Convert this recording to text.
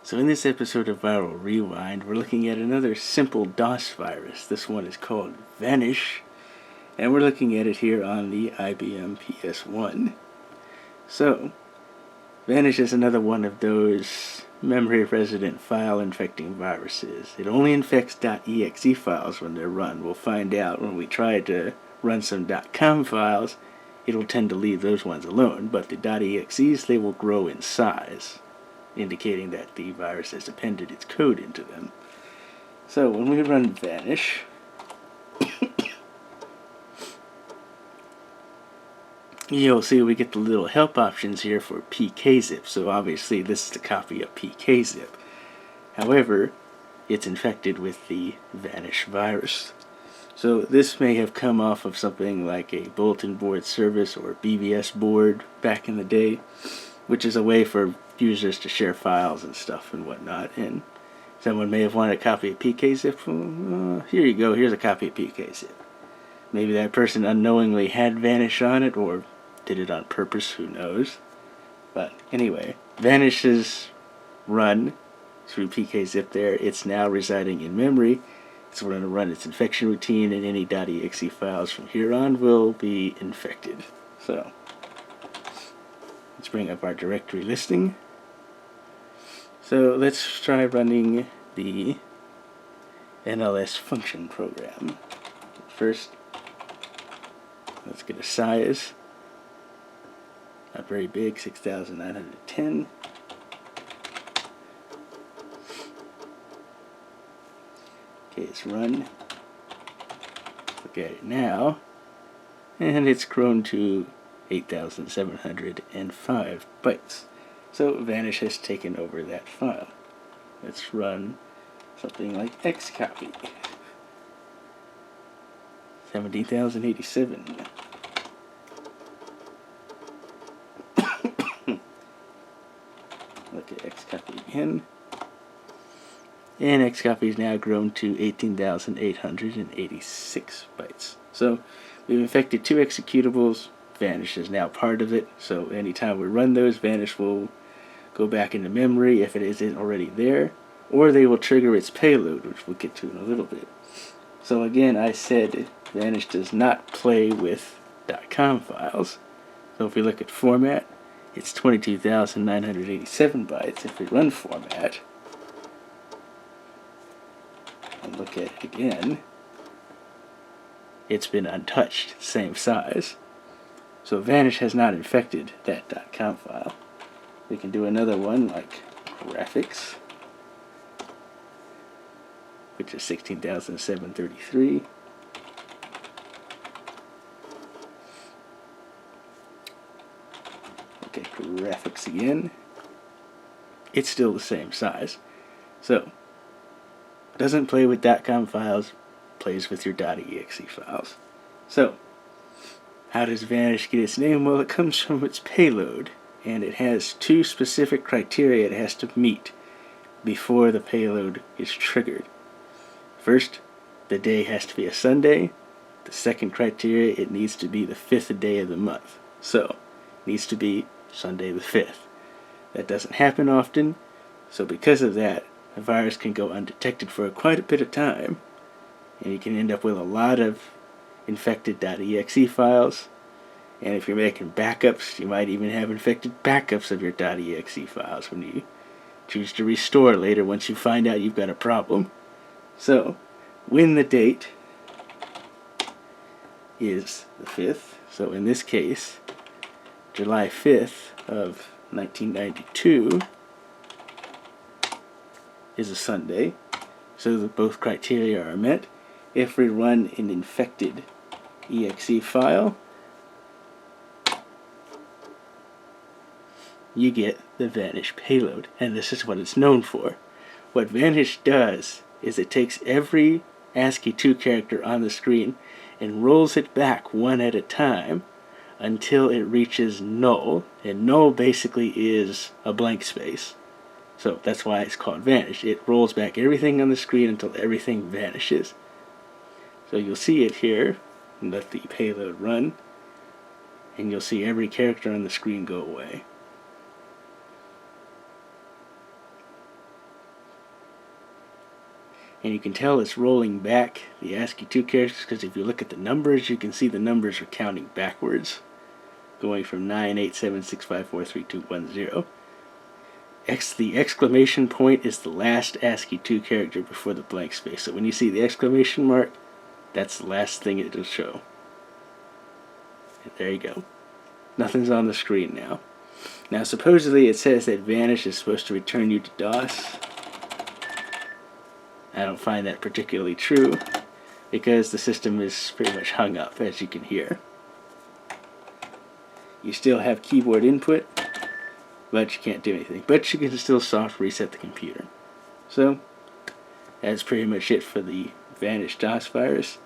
So in this episode of Viral Rewind, we're looking at another simple DOS virus. This one is called Vanish, and we're looking at it here on the IBM PS1. So, Vanish is another one of those memory-resident file-infecting viruses. It only infects .exe files when they're run. We'll find out when we try to run some .com files, it'll tend to leave those ones alone, but the .exes, they will grow in size, indicating that the virus has appended its code into them. So when we run Vanish, you'll see we get the little help options here for PKZIP, so obviously this is a copy of PKZIP. However, it's infected with the Vanish virus. So this may have come off of something like a bulletin board service or BBS board back in the day, which is a way for users to share files and stuff and whatnot, and someone may have wanted a copy of PKZIP. Here you go, here's a copy of PKZIP. Maybe that person unknowingly had Vanish on it, or did it on purpose, who knows. But anyway, Vanish is run through PKZIP there. It's now residing in memory. It's going to run its infection routine, and any .exe files from here on will be infected. So, let's bring up our directory listing. So let's try running the NLS function program. First, let's get a size. Not very big, 6,910. Okay, it's run. Look at it now. And it's grown to 8,705 bytes. So Vanish has taken over that file. Let's run something like xcopy. 17,087. Look at xcopy again. And xcopy is now grown to 18,886 bytes. So we've infected two executables. Vanish is now part of it. So anytime we run those, Vanish will go back into memory if it isn't already there, or they will trigger its payload, which we'll get to in a little bit. So again, I said Vanish does not play with .com files. So if we look at format, it's 22,987 bytes. If we run format and look at it again, it's been untouched, same size. So Vanish has not infected that .com file. We can do another one like graphics, which is 16,733. Okay, graphics again. It's still the same size. So, doesn't play with .com files, plays with your .exe files. So, how does Vanish get its name? Well, it comes from its payload, and it has two specific criteria it has to meet before the payload is triggered. First, the day has to be a Sunday. The second criteria, it needs to be the 5th day of the month. So, it needs to be Sunday the 5th. That doesn't happen often, so because of that, a virus can go undetected for quite a bit of time, and you can end up with a lot of infected .exe files. And if you're making backups, you might even have infected backups of your .exe files when you choose to restore later once you find out you've got a problem. So, when the date is the 5th, so in this case, July 5th of 1992 is a Sunday, so that both criteria are met. If we run an infected exe file, you get the Vanish payload, and this is what it's known for. What Vanish does is it takes every ASCII 2 character on the screen and rolls it back one at a time until it reaches null, and null basically is a blank space. So that's why it's called Vanish. It rolls back everything on the screen until everything vanishes. So you'll see it here, and let the payload run, and you'll see every character on the screen go away. And you can tell it's rolling back the ASCII 2 characters, because if you look at the numbers, you can see the numbers are counting backwards, going from 987654310. The exclamation point is the last ASCII 2 character before the blank space. So when you see the exclamation mark, that's the last thing it will show. And there you go. Nothing's on the screen now. Now supposedly it says that Vanish is supposed to return you to DOS. I don't find that particularly true, because the system is pretty much hung up, as you can hear. You still have keyboard input, but you can't do anything. But you can still soft reset the computer. So, that's pretty much it for the Virus.DOS virus.